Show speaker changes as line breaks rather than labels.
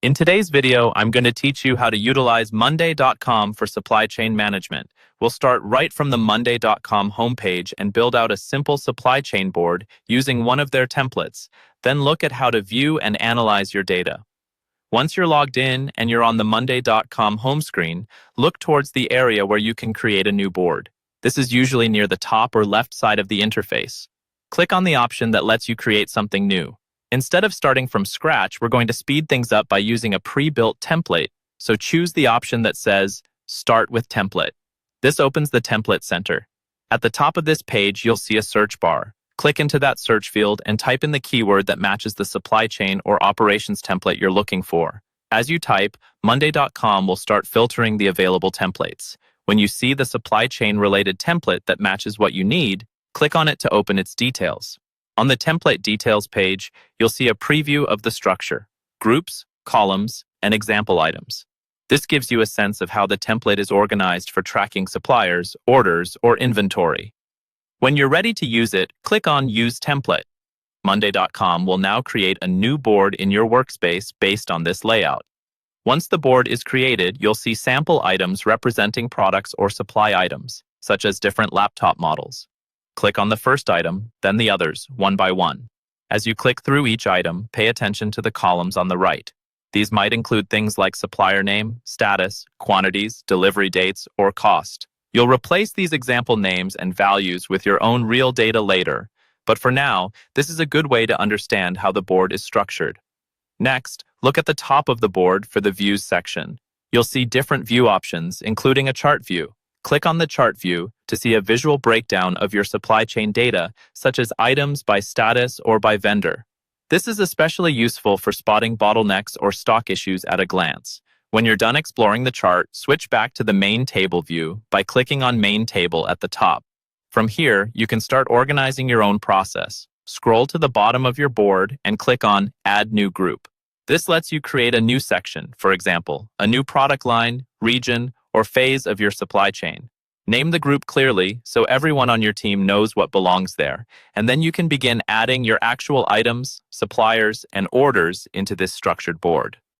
In today's video, I'm going to teach you how to utilize Monday.com for supply chain management. We'll start right from the Monday.com homepage and build out a simple supply chain board using one of their templates. Then look at how to view and analyze your data. Once you're logged in and you're on the Monday.com home screen, look towards the area where you can create a new board. This is usually near the top or left side of the interface. Click on the option that lets you create something new. Instead of starting from scratch, we're going to speed things up by using a pre-built template, so choose the option that says Start with Template. This opens the Template Center. At the top of this page, you'll see a search bar. Click into that search field and type in the keyword that matches the supply chain or operations template you're looking for. As you type, Monday.com will start filtering the available templates. When you see the supply chain related template that matches what you need, click on it to open its details. On the Template Details page, you'll see a preview of the structure, groups, columns, and example items. This gives you a sense of how the template is organized for tracking suppliers, orders, or inventory. When you're ready to use it, click on Use Template. Monday.com will now create a new board in your workspace based on this layout. Once the board is created, you'll see sample items representing products or supply items, such as different laptop models. Click on the first item, then the others, one by one. As you click through each item, pay attention to the columns on the right. These might include things like supplier name, status, quantities, delivery dates, or cost. You'll replace these example names and values with your own real data later, but for now, this is a good way to understand how the board is structured. Next, look at the top of the board for the Views section. You'll see different view options, including a chart view. Click on the chart view to see a visual breakdown of your supply chain data, such as items by status or by vendor. This is especially useful for spotting bottlenecks or stock issues at a glance. When you're done exploring the chart, switch back to the Main Table view by clicking on Main Table at the top. From here, you can start organizing your own process. Scroll to the bottom of your board and click on Add New Group. This lets you create a new section, for example, a new product line, region, or phase of your supply chain. Name the group clearly so everyone on your team knows what belongs there, and then you can begin adding your actual items, suppliers, and orders into this structured board.